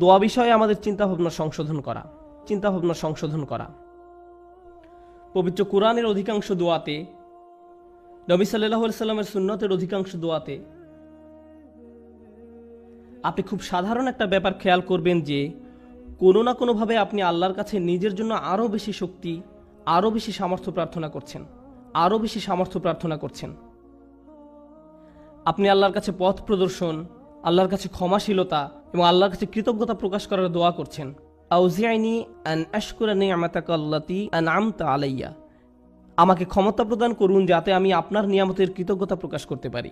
দোয়া বিষয়ে আমাদের চিন্তাভাবনা সংশোধন করা। পবিত্র কোরআনের অধিকাংশ দোয়াতে, নবী সাল্লাল্লাহু আলাইহি সাল্লামের সুন্নতের অধিকাংশ দোয়াতে আপনি খুব সাধারণ একটা ব্যাপার খেয়াল করবেন যে কোনো না কোনোভাবে আপনি আল্লাহর কাছে নিজের জন্য আরও বেশি শক্তি, আরও বেশি সামর্থ্য প্রার্থনা করছেন। আপনি আল্লাহর কাছে পথ প্রদর্শন, আল্লাহর কাছে ক্ষমাশীলতা এবং আল্লাহর কাছে কৃতজ্ঞতা প্রকাশ করার দোয়া করছেন। আউজিআইনি আন আশকুরা নি'মাতাকা আল্লাতী আন'আমতা আলাইয়া, আমাকে ক্ষমতা প্রদান করুন যাতে আমি আপনার নিয়ামতের কৃতজ্ঞতা প্রকাশ করতে পারি।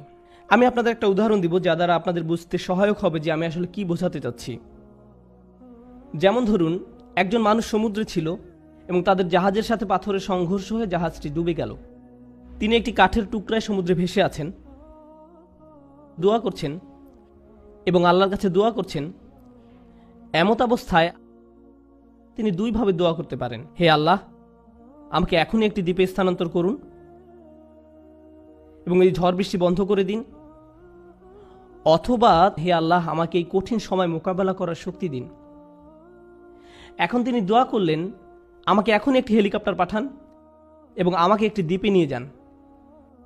আমি আপনাদের একটা উদাহরণ দিব যা দ্বারা আপনাদের বুঝতে সহায়ক হবে যে আমি আসলে কি বোঝাতে চাচ্ছি। যেমন ধরুন, একজন মানুষ সমুদ্রে ছিল এবং তাদের জাহাজের সাথে পাথরের সংঘর্ষ হয়ে জাহাজটি ডুবে গেল। তিনি একটি কাঠের টুকরায় সমুদ্রে ভেসে আছেন, দোয়া করছেন এবং আল্লাহর কাছে দোয়া করছেন। এমত অবস্থায় তিনি দুইভাবে দোয়া করতে পারেন: হে আল্লাহ, আমাকে এখনই একটি দ্বীপে স্থানান্তর করুন এবং এই ঝড় বৃষ্টি বন্ধ করে দিন, অথবা হে আল্লাহ, আমাকে এই কঠিন সময় মোকাবেলা করার শক্তি দিন। এখন তিনি দোয়া করলেন, আমাকে এখনই একটি হেলিকপ্টার পাঠান এবং আমাকে একটি দ্বীপে নিয়ে যান।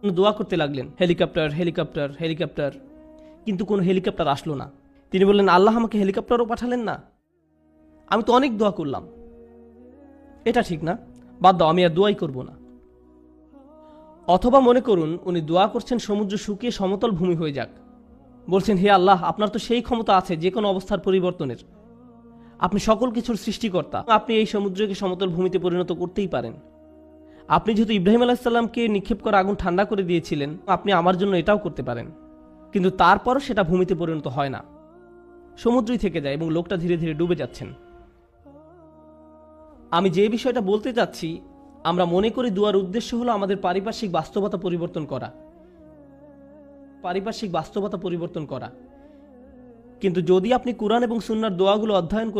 দোয়া করতে লাগলেন, হেলিকপ্টার হেলিকপ্টার হেলিকপ্টার, কিন্তু কোনো হেলিকপ্টার আসলো না। তিনি বললেন, আল্লাহ, আমাকে হেলিকপ্টারও পাঠালেন না, আমি তো অনেক দোয়া করলাম, এটা ঠিক না, বাদ দাও, আমি আর দোয়াই করব না। অথবা মনে করুন উনি দোয়া করছেন সমুদ্র শুকিয়ে সমতল ভূমি হয়ে যাক, বলছেন, হে আল্লাহ, আপনার তো সেই ক্ষমতা আছে যে কোনো অবস্থার পরিবর্তনের, আপনি সকল কিছুর সৃষ্টিকর্তা, আপনি এই সমুদ্রকে সমতল ভূমিতে পরিণত করতেই পারেন। আপনি যেহেতু ইব্রাহিম আলাইহিস সালামকে নিক্ষেপ করা আগুন ঠান্ডা করে দিয়েছিলেন, আপনি আমার জন্য এটাও করতে পারেন। কিন্তু তারপরও সেটা ভূমিতে পরিণত হয় না, সমুদ্রই থেকে যায় এবং লোকটা ধীরে ধীরে ডুবে যাচ্ছেন। আমি যে বিষয়টা বলতে চাচ্ছি, আমরা মনে করি দোয়ার উদ্দেশ্য হলো আমাদের পারিপার্শ্বিক বাস্তবতা পরিবর্তন করা। কিন্তু যদি আপনি কুরআন এবং সুন্নাহর দোয়াগুলো অধ্যয়ন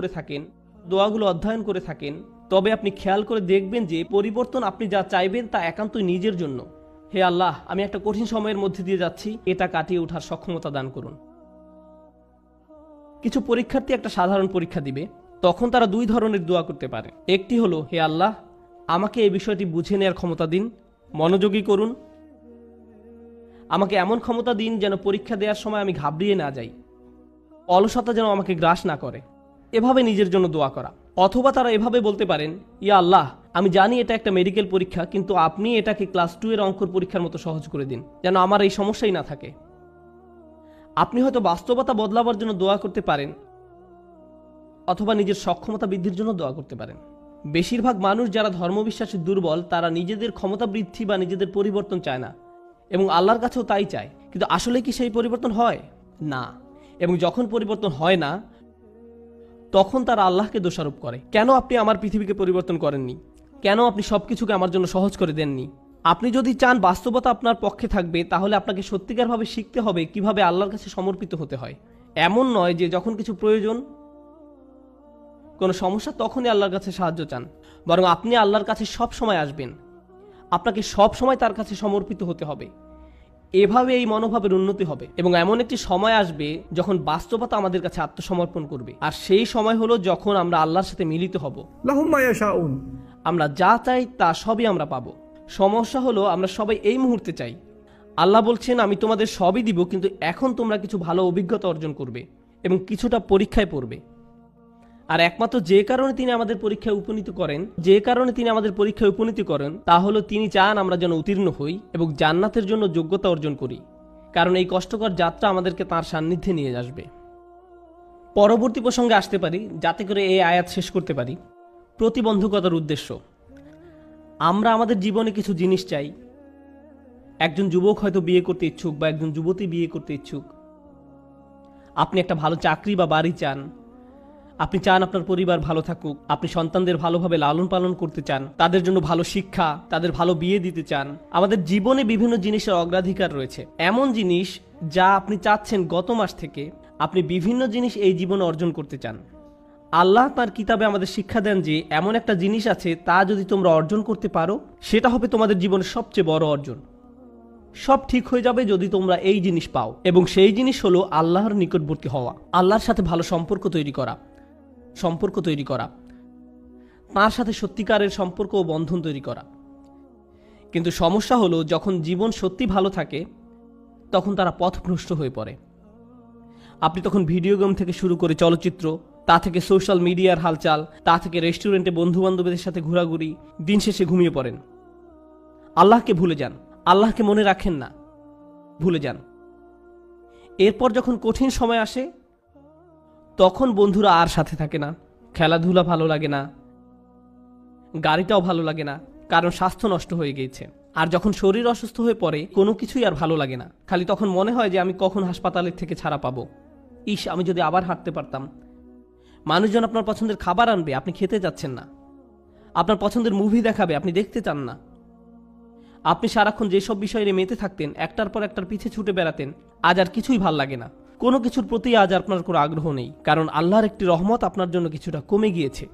করে থাকেন, তবে আপনি খেয়াল করে দেখবেন যে পরিবর্তন আপনি যা চাইবেন তা একান্তই নিজের জন্য। হে আল্লাহ, আমি একটা কঠিন সময়ের মধ্যে দিয়ে যাচ্ছি, এটা কাটিয়ে ওঠার সক্ষমতা দান করুন। কিছু পরীক্ষার্থী একটা সাধারণ পরীক্ষা দিবে, তখন তারা দুই ধরনের দোয়া করতে পারে। একটি হলো, হে আল্লাহ, আমাকে এই বিষয়টি বুঝে নেওয়ার ক্ষমতা দিন, মনোযোগী করুন, আমাকে এমন ক্ষমতা দিন যেন পরীক্ষা দেওয়ার সময় আমি ঘাবড়িয়ে না যাই, অলসতা যেন আমাকে গ্রাস না করে, এভাবে নিজের জন্য দোয়া করা। অথবা তারা এভাবে বলতে পারেন, ইয়া আল্লাহ, আমি জানি এটা একটা মেডিকেল পরীক্ষা, কিন্তু আপনি এটাকে ক্লাস 2 এর অঙ্কর পরীক্ষার মতো সহজ করে দিন, যেন আমার এই সমস্যাই না থাকে। আপনি হয়তো বাস্তবতা বদলাবার জন্য দোয়া করতে পারেন, অথবা নিজের সক্ষমতা বৃদ্ধির জন্য দোয়া করতে পারেন। বেশিরভাগ মানুষ যারা ধর্মবিশ্বাসে দুর্বল, তারা নিজেদের ক্ষমতা বৃদ্ধি বা নিজেদের পরিবর্তন চায় না, এবং আল্লাহর কাছেও তাই চায়। কিন্তু আসলে কি সেই পরিবর্তন হয় না? এবং যখন পরিবর্তন হয় না, তখন তারা আল্লাহকে দোষারোপ করে, কেন আপনি আমার পৃথিবীকে পরিবর্তন করেননি, কেন আপনি সবকিছুকে আমার জন্য সহজ করে দেননি। আপনি যদি চান বাস্তবতা আপনার পক্ষে থাকবে, তাহলে আপনাকে সত্যিকারভাবে শিখতে হবে কিভাবে আল্লাহর কাছে সমর্পিত হতে হয়। এমন নয় যে যখন কিছু প্রয়োজন, কোনো সমস্যা, তখনই আল্লাহর কাছে সাহায্য চান, বরং আপনি আল্লাহর কাছে সব সময় আসবেন, আপনাকে সব সময় তার কাছে সমর্পিত হতে হবে। এভাবে এই মনোভাবের উন্নতি হবে এবং এমন একটি সময় আসবে যখন বাস্তবতা আমাদের কাছে আত্মসমর্পণ করবে, আর সেই সময় হলো যখন আমরা আল্লাহর সাথে মিলিত হব। আমরা যা চাই তা সবই আমরা পাবো। সমস্যা হলো আমরা সবাই এই মুহূর্তে চাই। আল্লাহ বলছেন, আমি তোমাদের সবই দিব, কিন্তু এখন তোমরা কিছু ভালো অভিজ্ঞতা অর্জন করবে এবং কিছুটা পরীক্ষায় পড়বে। আর একমাত্র যে কারণে তিনি আমাদের পরীক্ষায় উপনীত করেন তা হলো তিনি চান আমরা যেন উত্তীর্ণ হই এবং জান্নাতের জন্য যোগ্যতা অর্জন করি, কারণ এই কষ্টকর যাত্রা আমাদেরকে তাঁর সান্নিধ্যে নিয়ে আসবে। পরবর্তী প্রসঙ্গে আসতে পারি, যাতে করে এই আয়াত শেষ করতে পারি। প্রতিবন্ধকতার উদ্দেশ্য। আমরা আমাদের জীবনে কিছু জিনিস চাই। একজন যুবক হয়তো বিয়ে করতে ইচ্ছুক বা একজন যুবতী বিয়ে করতে ইচ্ছুক। আপনি একটা ভালো চাকরি বা বাড়ি চান, আপনি চান আপনার পরিবার ভালো থাকুক, আপনি সন্তানদের ভালোভাবে লালন পালন করতে চান, তাদের জন্য ভালো শিক্ষা, তাদের ভালো বিয়ে দিতে চান। আমাদের জীবনে বিভিন্ন জিনিসের অগ্রাধিকার রয়েছে, এমন জিনিস যা আপনি চাচ্ছেন গত মাস থেকে। আপনি বিভিন্ন জিনিস এই জীবনে অর্জন করতে চান। আল্লাহ তার কিতাবে আমাদের শিক্ষা দেন যে এমন একটা জিনিস আছে, তা যদি তোমরা অর্জন করতে পারো, সেটা হবে তোমাদের জীবনের সবচেয়ে বড় অর্জন। সব ঠিক হয়ে যাবে যদি তোমরা এই জিনিস পাও, এবং সেই জিনিস হলো আল্লাহর নিকটবর্তী হওয়া, আল্লাহর সাথে ভালো সম্পর্ক তৈরি করা, সম্পর্ক তৈরি করা, তার সাথে সত্যিকারের সম্পর্ক ও বন্ধন তৈরি করা। কিন্তু সমস্যা হলো, যখন জীবন সত্যি ভালো থাকে তখন তারা পথভ্রষ্ট হয়ে পড়ে। আপনি তখন ভিডিও গেম থেকে শুরু করে চলচ্চিত্র, তা থেকে সোশ্যাল মিডিয়ার হালচাল, তা থেকে রেস্টুরেন্টে বন্ধুবান্ধবদের সাথে ঘোরাঘুরি, দিন শেষে ঘুমিয়ে পড়েন। আল্লাহকে ভুলে যান, আল্লাহকে মনে রাখেন না, ভুলে যান। এরপর যখন কঠিন সময় আসে তখন বন্ধুরা আর সাথে থাকে না, খেলাধুলা ভালো লাগে না, গাড়িটাও ভালো লাগে না, কারণ স্বাস্থ্য নষ্ট হয়ে গিয়েছে। আর যখন শরীর অসুস্থ হয়ে পড়ে কোনো কিছুই আর ভালো লাগে না, খালি তখন মনে হয় যে আমি কখন হাসপাতালের থেকে ছাড়া পাবো। ইস, আমি যদি আবার হাঁটতে পারতাম। মানুষজন আপনার পছন্দের খাবার আনবে, আপনি খেতে যাচ্ছেন না। আপনার পছন্দের মুভি দেখাবে, আপনি দেখতে চান না। আপনি সারাক্ষণ যেসব বিষয় নিয়ে মেতে থাকতেন, একটার পর একটার পিছে ছুটে বেড়াতেন, আজ আর কিছুই ভাল লাগে না। কোনো কিছুর প্রতি আজ আপনার কোনো আগ্রহ নেই, কারণ আল্লাহর একটি রহমত আপনার জন্য কিছুটা কমে গিয়েছে।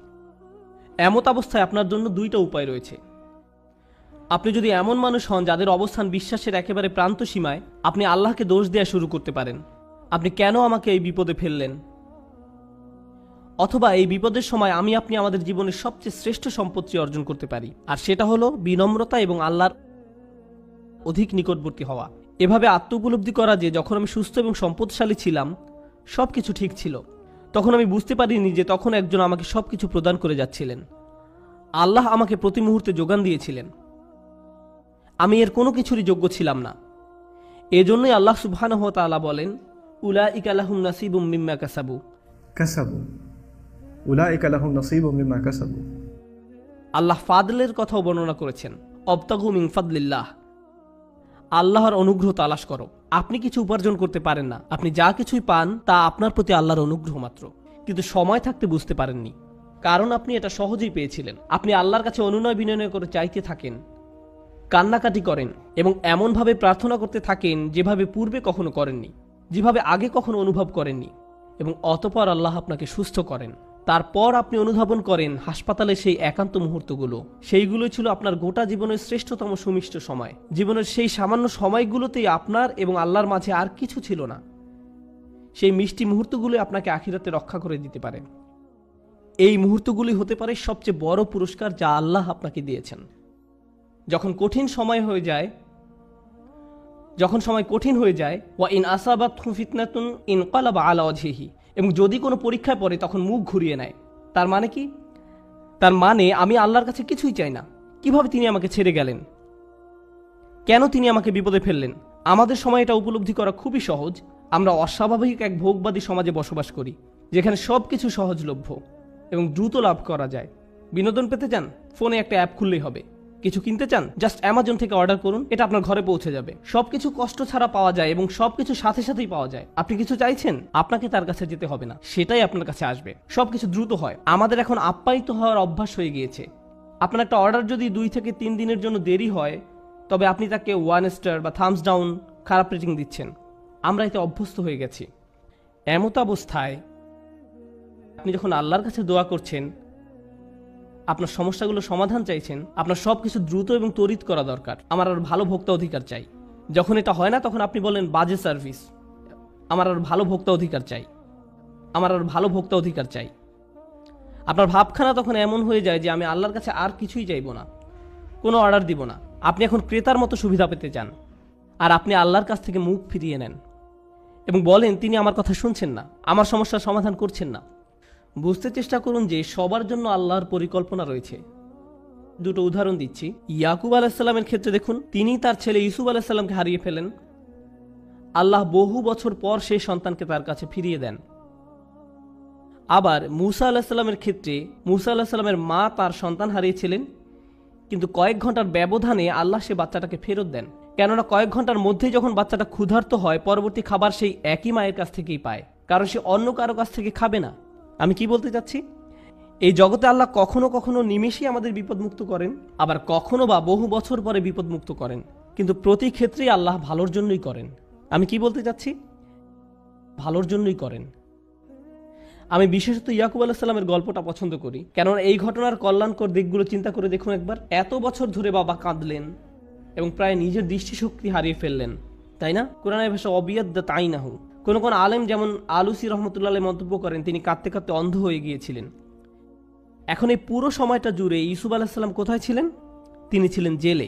এমত অবস্থায় আপনার জন্য দুইটা উপায় রয়েছে। আপনি যদি এমন মানুষ হন যাদের অবস্থান বিশ্বাসের একেবারে প্রান্ত সীমায়, আপনি আল্লাহকে দোষ দেওয়া শুরু করতে পারেন, আপনি কেন আমাকে এই বিপদে ফেললেন। অথবা এই বিপদের সময় আপনি আমাদের জীবনের সবচেয়ে শ্রেষ্ঠ সম্পত্তি অর্জন করতে পারি, আর সেটা হলো বিনম্রতা এবং আল্লাহর অধিক নিকটবর্তী হওয়া। এভাবে আত্ম উপলব্ধি করা যে যখন আমি সুস্থ এবং সম্পদশালী ছিলাম, সব কিছু ঠিক ছিল, তখন আমি বুঝতে পারিনি যে তখন একজন আমাকে সব কিছু প্রদান করে যাচ্ছিলেন। আল্লাহ আমাকে প্রতি মুহূর্তে যোগান দিয়েছিলেন। আমি এর কোনো কিছুরই যোগ্য ছিলাম না। এজন্যই আল্লাহ সুবহানাহু ওয়া তাআলা বলেন, উলাইকা লাহুম নাসিবুম মিম্মা কাসাবু। উলাইকা লাহুম নাসিবুম মিম্মা কাসাবু। আল্লাহ ফাদলের কথাও বর্ণনা করেছেন, অবতাগু মিন ফাদলিল্লাহ। আল্লাহর অনুগ্রহ তালাশ করো। আপনি কিছু উপার্জন করতে পারেন না, আপনি যা কিছুই পান তা আপনার প্রতি আল্লাহর অনুগ্রহ মাত্র। কিন্তু সময় থাকতে বুঝতে পারেননি, কারণ আপনি এটা সহজেই পেয়েছিলেন। আপনি আল্লাহর কাছে অনুনয় বিনয় করে চাইতে থাকেন, কান্নাকাটি করেন এবং এমনভাবে প্রার্থনা করতে থাকেন যেভাবে পূর্বে কখনো করেননি, যেভাবে আগে কখনো অনুভব করেননি। এবং অতঃপর আল্লাহ আপনাকে সুস্থ করেন। তারপর আপনি অনুধাবন করেন হাসপাতালে সেই একান্ত মুহূর্তগুলো, সেইগুলোই ছিল আপনার গোটা জীবনের শ্রেষ্ঠতম সুমিষ্ট সময়। জীবনের সেই সামান্য সময়গুলোতেই আপনার এবং আল্লাহর মাঝে আর কিছু ছিল না। সেই মিষ্টি মুহূর্তগুলো আপনাকে আখিরাতে রক্ষা করে দিতে পারে। এই মুহূর্তগুলি হতে পারে সবচেয়ে বড় পুরস্কার যা আল্লাহ আপনাকে দিয়েছেন। যখন সময় কঠিন হয়ে যায়, ওয়া ইন আসাবাতহু ফিতনাতুন ইনকালাবা আলা ওয়াজহিহি, এবং যদি কোনো পরীক্ষায় পড়ে তখন মুখ ঘুরিয়ে নেয়। তার মানে কি? তার মানে আমি আল্লাহর কাছে কিছুই চাই না। কিভাবে তিনি আমাকে ছেড়ে গেলেন? কেন তিনি আমাকে বিপদে ফেললেন? আমাদের সময় এটা উপলব্ধি করা খুবই সহজ। আমরা অস্বাভাবিক এক ভোগবাদী সমাজে বসবাস করি, যেখানে সব কিছু সহজলভ্য এবং দ্রুত লাভ করা যায়। বিনোদন পেতে চান? ফোনে একটা অ্যাপ খুললেই হবে। কিছু কিনতে চান? জাস্ট অ্যামাজন থেকে অর্ডার করুন, এটা আপনার ঘরে পৌঁছে যাবে। সবকিছু কষ্ট ছাড়া পাওয়া যায় এবং সবকিছু সাথে সাথেই পাওয়া যায়। আপনি কিছু চাইছেন, আপনাকে তার কাছে যেতে হবে না, সেটাই আপনার কাছে আসবে। সবকিছু দ্রুত হয়। আমাদের এখন আপ্যায়িত হওয়ার অভ্যাস হয়ে গিয়েছে। আপনার একটা অর্ডার যদি 2 থেকে 3 দিনের জন্য দেরি হয়, তবে আপনি তাকে 1 স্টার বা থামস ডাউন খারাপ রেটিং দিচ্ছেন। আমরা এতে অভ্যস্ত হয়ে গেছি। এমত অবস্থায় আপনি যখন আল্লাহর কাছে দোয়া করছেন, আপনার সমস্যাগুলো সমাধান চাইছেন, আপনার সব কিছু দ্রুত এবং ত্বরিত করা দরকার। আমার আর ভালো ভোক্তা অধিকার চাই। যখন এটা হয় না, তখন আপনি বলেন বাজে সার্ভিস। আমার আর ভালো ভোক্তা অধিকার চাই, আমার আর ভালো ভোক্তা অধিকার চাই। আপনার ভাবখানা তখন এমন হয়ে যায় যে আমি আল্লাহর কাছে আর কিছুই চাইব না, কোনো অর্ডার দিব না। আপনি এখন ক্রেতার মতো সুবিধা পেতে চান, আর আপনি আল্লাহর কাছ থেকে মুখ ফিরিয়ে নেন এবং বলেন তিনি আমার কথা শুনছেন না, আমার সমস্যার সমাধান করছেন না। বুঝতে চেষ্টা করুন যে সবার জন্য আল্লাহর পরিকল্পনা রয়েছে। দুটো উদাহরণ দিচ্ছি। ইয়াকুব আলাইসাল্লামের ক্ষেত্রে দেখুন, তিনি তার ছেলে ইউসুফ আলাইসাল্লামকে হারিয়ে ফেলেন। আল্লাহ বহু বছর পর সেই সন্তানকে তার কাছে ফিরিয়ে দেন। আবার মুসা আলাইসাল্লামের ক্ষেত্রে মুসা আলাইসাল্লামের মা তার সন্তান হারিয়েছিলেন, কিন্তু কয়েক ঘন্টার ব্যবধানে আল্লাহ সে বাচ্চাটাকে ফেরত দেন। কেননা কয়েক ঘন্টার মধ্যেই যখন বাচ্চাটা ক্ষুধার্ত হয়, পরবর্তী খাবার সেই একই মায়ের কাছ থেকেই পায়, কারণ সে অন্য কারো কাছ থেকে খাবে না। আমি কি বলতে চাচ্ছি? এই জগতে আল্লাহ কখনো কখনো নিমেষেই আমাদের বিপদমুক্ত করেন, আবার কখনো বা বহু বছর পরে বিপদমুক্ত করেন, কিন্তু প্রতি ক্ষেত্রেই আল্লাহ ভালোর জন্যই করেন। আমি কি বলতে চাচ্ছি? ভালোর জন্যই করেন। আমি বিশেষত ইয়াকুব আলাইসাল্লামের গল্পটা পছন্দ করি, কেননা এই ঘটনার কল্যাণকর দিকগুলো চিন্তা করে দেখুন একবার। এত বছর ধরে বাবা কাঁদলেন এবং প্রায় নিজের দৃষ্টিশক্তি হারিয়ে ফেললেন, তাই না? কোরআনের ভাষা অবিয়াদ তাই না হু, কোনো কোনো আলেম যেমন আলুসি রহমতুল্লাহ আলাইহি মন্তব্য করেন তিনি কাঁদতে কাঁদতে অন্ধ হয়ে গিয়েছিলেন। এখন এই পুরো সময়টা জুড়ে ইউসুফ আলাইহিস সালাম কোথায় ছিলেন? তিনি ছিলেন জেলে।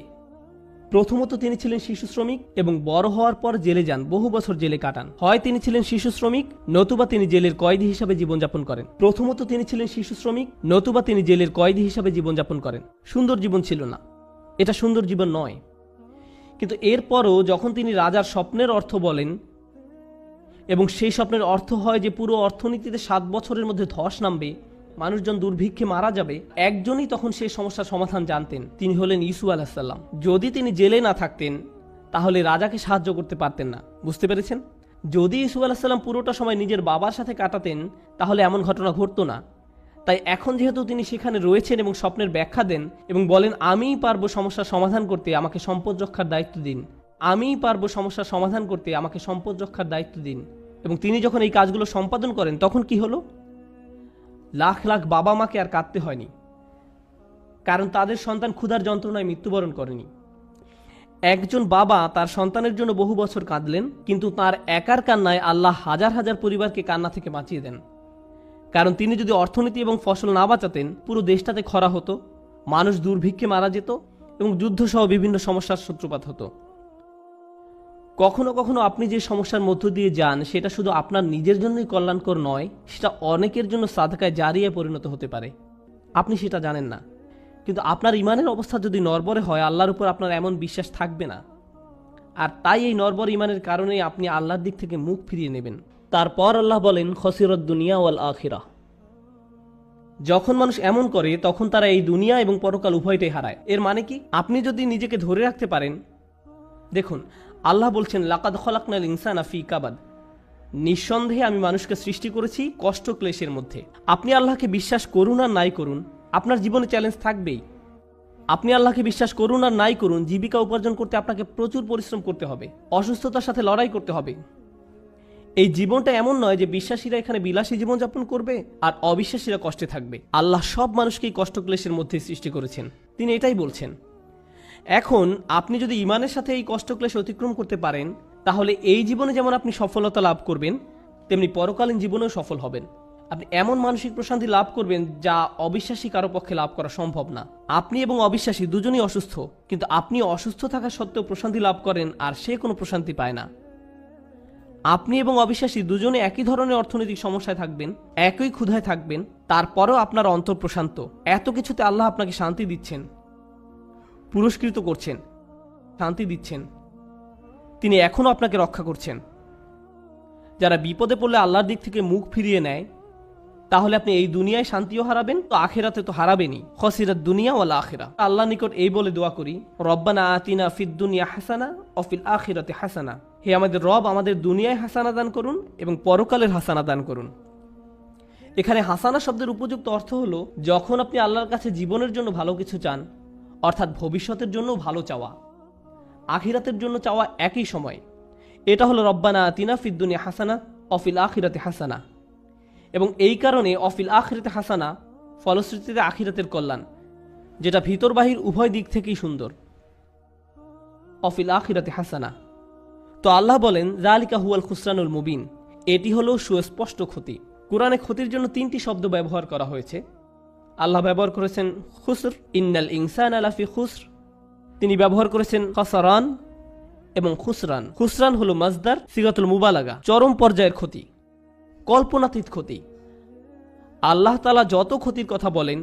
প্রথমত তিনি ছিলেন শিশু শ্রমিক এবং বড় হওয়ার পর জেলে যান, বহু বছর জেলে কাটান। হয় তিনি ছিলেন শিশু শ্রমিক, নতুবা তিনি জেলের কয়েদি হিসাবে জীবনযাপন করেন। প্রথমত তিনি ছিলেন শিশু শ্রমিক, নতুবা তিনি জেলের কয়েদি হিসাবে জীবনযাপন করেন। সুন্দর জীবন ছিল না, এটা সুন্দর জীবন নয়। কিন্তু এরপরও যখন তিনি রাজার স্বপ্নের অর্থ বলেন এবং সেই স্বপ্নের অর্থ হয় যে পুরো অর্থনীতিতে 7 বছরের মধ্যে ধস নামবে, মানুষজন দুর্ভিক্ষে মারা যাবে, একজনই তখন সেই সমস্যার সমাধান জানতেন, তিনি হলেন ইউসুফ আলাইহিস সালাম। যদি তিনি জেলে না থাকতেন তাহলে রাজাকে সাহায্য করতে পারতেন না। বুঝতে পেরেছেন? যদি ইউসুফ আলাইহিস সালাম পুরোটা সময় নিজের বাবার সাথে কাটাতেন তাহলে এমন ঘটনা ঘটতো না। তাই এখন যেহেতু তিনি সেখানে রয়েছেন এবং স্বপ্নের ব্যাখ্যা দেন এবং বলেন আমিই পারবো সমস্যার সমাধান করতে, আমাকে সম্পদ রক্ষার দায়িত্ব দিন, আমিই পারবো সমস্যার সমাধান করতে, আমাকে সম্পদ রক্ষার দায়িত্ব দিন, এবং তিনি যখন এই কাজগুলো সম্পাদন করেন তখন কি হলো? লাখ লাখ বাবা মাকে আর কাঁদতে হয়নি, কারণ তাদের সন্তান ক্ষুধার যন্ত্রণায় মৃত্যুবরণ করেনি। একজন বাবা তার সন্তানের জন্য বহু বছর কাঁদলেন, কিন্তু তার একার কান্নায় আল্লাহ হাজার হাজার পরিবারকে কান্না থেকে বাঁচিয়ে দেন। কারণ তিনি যদি অর্থনীতি এবং ফসল না বাঁচাতেন পুরো দেশটাতে খরা হতো, মানুষ দুর্ভিক্ষে মারা যেত এবং যুদ্ধসহ বিভিন্ন সমস্যার সূত্রপাত হতো। কখনো কখনো আপনি যে সমস্যার মধ্য দিয়ে যান সেটা শুধু আপনার নিজের জন্যই কল্যাণকর নয়, সেটা অনেকের জন্য সাদকায় জারিয়ায় পরিণত হতে পারে। আপনি সেটা জানেন না, কিন্তু আপনার ইমানের অবস্থা যদি নড়বড়ে হয় আল্লাহর উপর আপনার এমন বিশ্বাস থাকবে না। আর তাই এই নড়বড় ইমানের কারণেই আপনি আল্লাহর দিক থেকে মুখ ফিরিয়ে নেবেন। তারপর আল্লাহ বলেন খসিরত দুনিয়া ওয়াল আখিরা। যখন মানুষ এমন করে তখন তারা এই দুনিয়া এবং পরকাল উভয়টাই হারায়। এর মানে কি? আপনি যদি নিজেকে ধরে রাখতে পারেন, দেখুন আল্লাহ বলছেন লাকাদ খলাকনাল ইনসানা ফি কাবাদ, নিঃসন্দেহে আমি মানুষকে সৃষ্টি করেছি কষ্ট ক্লেশের মধ্যে। আপনি আল্লাহকে বিশ্বাস করুন আর নাই করুন, আপনার জীবনে চ্যালেঞ্জ থাকবেই। আপনি আল্লাহকে বিশ্বাস করুন আর নাই করুন, জীবিকা উপার্জন করতে আপনাকে প্রচুর পরিশ্রম করতে হবে, অসুস্থতার সাথে লড়াই করতে হবে। এই জীবনটা এমন নয় যে বিশ্বাসীরা এখানে বিলাসী জীবনযাপন করবে আর অবিশ্বাসীরা কষ্টে থাকবে। আল্লাহ সব মানুষকেই কষ্ট ক্লেশের মধ্যে সৃষ্টি করেছেন, তিনি এটাই বলছেন। এখন আপনি যদি ইমানের সাথে এই কষ্ট ক্লেশ অতিক্রম করতে পারেন তাহলে এই জীবনে যেমন আপনি সফলতা লাভ করবেন তেমনি পরকালীন জীবনেও সফল হবেন। আপনি এমন মানসিক প্রশান্তি লাভ করবেন যা অবিশ্বাসী কারো পক্ষে লাভ করা সম্ভব না। আপনি এবং অবিশ্বাসী দুজনই অসুস্থ, কিন্তু আপনি অসুস্থ থাকা সত্ত্বেও প্রশান্তি লাভ করেন আর সে কোনো প্রশান্তি পায় না। আপনি এবং অবিশ্বাসী দুজনে একই ধরনের অর্থনৈতিক সমস্যায় থাকবেন, একই ক্ষুধায় থাকবেন, তারপরেও আপনার অন্তর প্রশান্ত। এত কিছুতে আল্লাহ আপনাকে শান্তি দিচ্ছেন, পুরস্কৃত করছেন, শান্তি দিচ্ছেন, তিনি এখনও আপনাকে রক্ষা করছেন। যারা বিপদে পড়লে আল্লাহর দিক থেকে মুখ ফিরিয়ে নেয় তাহলে আপনি এই দুনিয়ায় শান্তিও হারাবেন, তো আখিরাতে তো হারাবেনই। খসিরাত দুনিয়া ওয়াল আখিরা। আল্লাহ নিকট এই বলে দোয়া করি রব্বানা আতিনা ফিদ দুনিয়া হাসানা ওয়া ফিল আখিরাতি হাসানা, হে আমাদের রব আমাদের দুনিয়ায় হাসানা দান করুন এবং পরকালের হাসানা দান করুন। এখানে হাসানা শব্দের উপযুক্ত অর্থ হলো যখন আপনি আল্লাহর কাছে জীবনের জন্য ভালো কিছু চান, অর্থাৎ ভবিষ্যতের জন্য ভালো চাওয়া, আখিরাতের জন্য চাওয়া একই সময়। এটা হলো রব্বানা আতিনা ফিদ দুনিয়া হাসানা ওয়া ফিল আখিরাতি হাসানা। এবং এই কারণে অফিল আখিরাতে হাসানা, ফলশ্রুতিতে আখিরাতের কল্যাণ, যেটা ভিতর বাহির উভয় দিক থেকেই সুন্দর। অফিল আখিরাতে হাসানা। তো আল্লাহ বলেন যালিকা হুয়াল খুসরানুল মুবিন, এটি হলো সুস্পষ্ট ক্ষতি। কোরআনে ক্ষতির জন্য 3টি শব্দ ব্যবহার করা হয়েছে। আল্লাহ ব্যবহার করেছেন খুসর, ইন্নাল ইনসানা লাফি খুসর। তিনি ব্যবহার করেছেন খাসারান এবং খুসরান। খুসরান হলো মাজদার সিগাতুল মুবালাগা, চরম পর্যায়ের ক্ষতি, কল্পনাতীত ক্ষতি। আল্লাহ তাআলা যত ক্ষতির কথা বলেন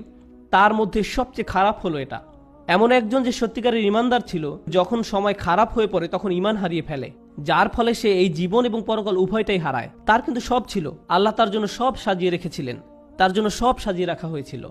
তার মধ্যে সবচেয়ে খারাপ হলো এটা। এমন একজন যে সত্যিকারের ইমানদার ছিল, যখন সময় খারাপ হয়ে পড়ে তখন ইমান হারিয়ে ফেলে, যার ফলে সে এই জীবন এবং পরকাল উভয়টাই হারায়। তার কিন্তু সব ছিল, আল্লাহ তার জন্য সব সাজিয়ে রেখেছিলেন, তার জন্য সব সাজিয়ে রাখা হয়েছিল।